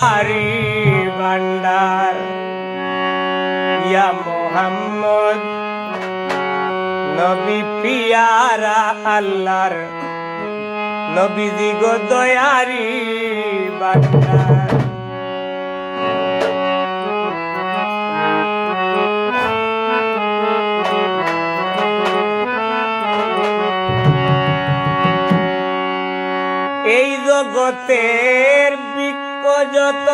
হারি ভান্ডার ইয়া মোহাম্মদ নবী পিয়ারা আল্লাহর নবীজি গো দয়ারি ভান্ডার। এই জগতের বৃক্ষ যত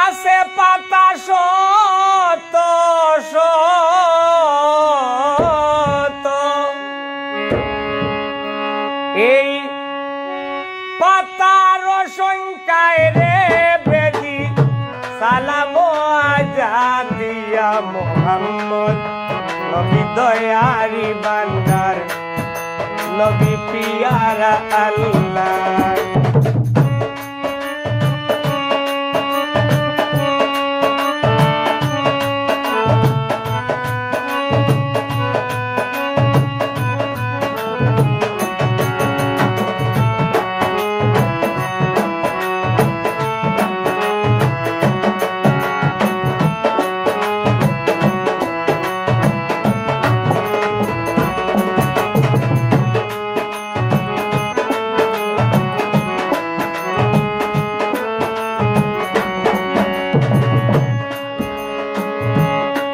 আছে পাতা শত শত, এই পাতার সংখ্যায় রে বেদি সালাম আজাদিয়া মোহাম্মদ নবী দয়ারি ভান্ডার নবী পিয়ারা আল্লাহ।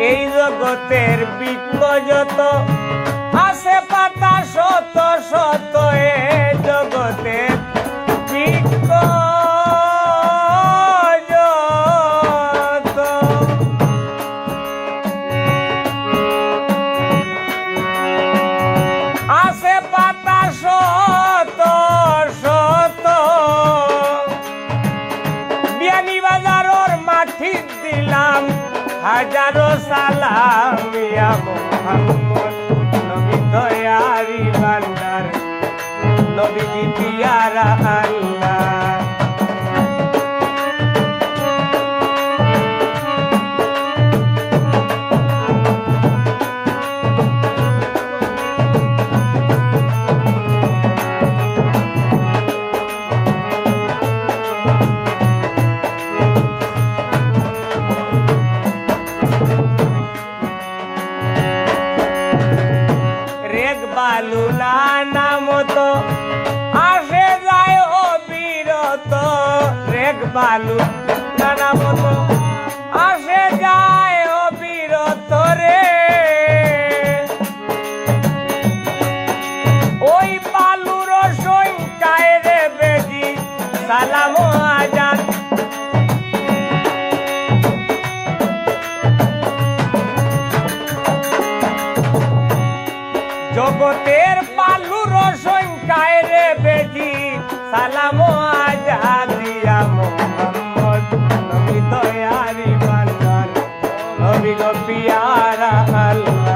এই জগতের বৃক্ষ যত আছে পাতা শত শত, এ জগতের বৃক্ষ যত আছে পাতা শত শত, বিয়ানি বাজারের মাটি দিলাম হাজারো সালাম ইয়া মোহাম্মদ নবী দয়ারি ভান্ডার নবীজি পিয়ারা আল্লাহ। বালুলা নাম তো আসে যায় অবিরত, রেগ বালু নাম তো আসে যায় অবিরত রে, ওই বালুর সংখ্যায় রে বেদি সালাম আজাদ জগতের বালুর সংখ্যায় রে বেদি সালাম আজাদিয়া মোহাম্মদ নবী দয়ারি ভান্ডার নবী গো পিয়ারা আল্লাহ।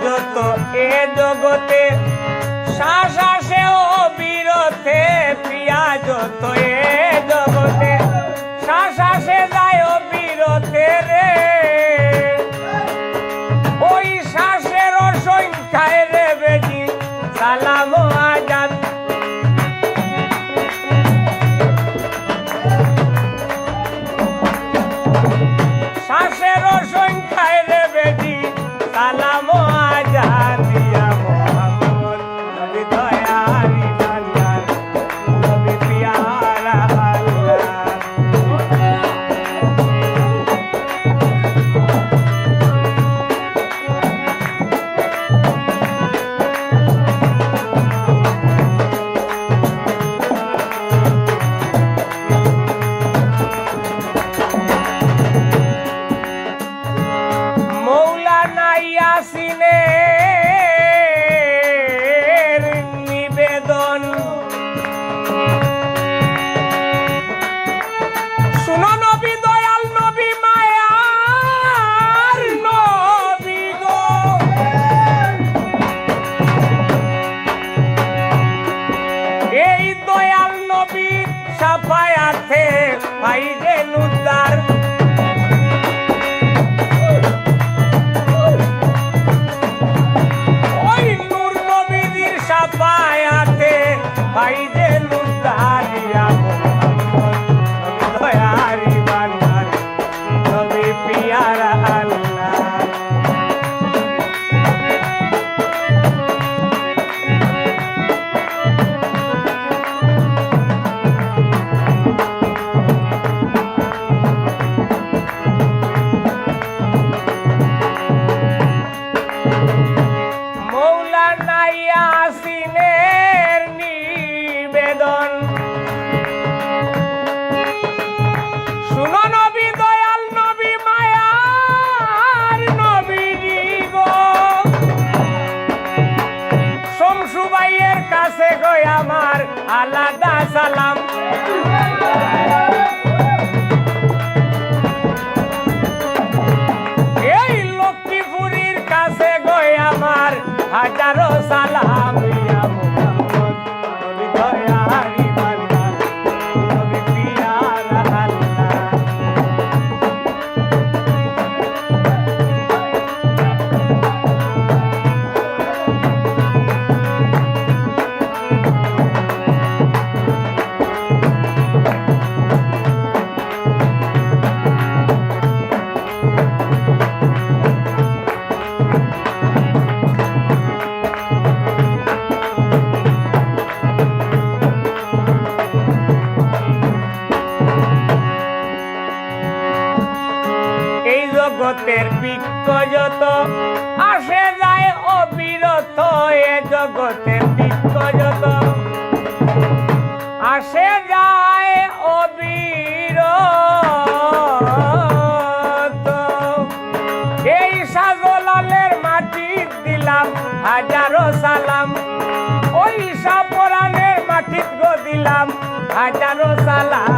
যত এ জগতে শ্বাস আসে অবিরতে, প্রিয়া যত এ জগতে শ্বাস আসে যায় অবিরতে রে, ওই শ্বাসের সংখ্যায় রে বেদি সালাম আজাদ শ্বাসের সংখ্যায় রে বেদি সালাম আজাদিয়া মোহাম্মদ নবী দয়ারি ভান্ডার নবী পিয়ারা আল্লাহ। ইয়াসিনের নিবেদন শুনো নবী দয়াল নবী মায়ার নবী গো এই দয়াল নবী সাফায়াতে পাইলেন উদ্ধার ওই নূর নবীর সাফায়াতে পাইলেন উদ্ধার ইয়া মুহাম্মদ নবী দয়ারি বান্দার নবী পিয়ারা আল্লাহ মৌলানা ইয়াসিনের নিবেদন শুনো নবী দয়াল নবী মায়ার নবী গো শমসু ভাইয়ের কাছে গই আমার আলাদা সালাম এই লক্ষ্মীপুরীর কাছে গই আমার হাজারো সালাম ইয়া মুহাম্মদ নবী দয়ারি বান্দার নবী পিয়ারা আল্লাহ এই জগতের বৃক্ষ যত আসে যায় অবিরত এ জগতের বৃক্ষ যত আসে যায় অবিরত এই সাজলালের মাটি দিলাম হাজারো সালাম ওই সাপরানের মাটি গো দিলাম হাজারো সালাম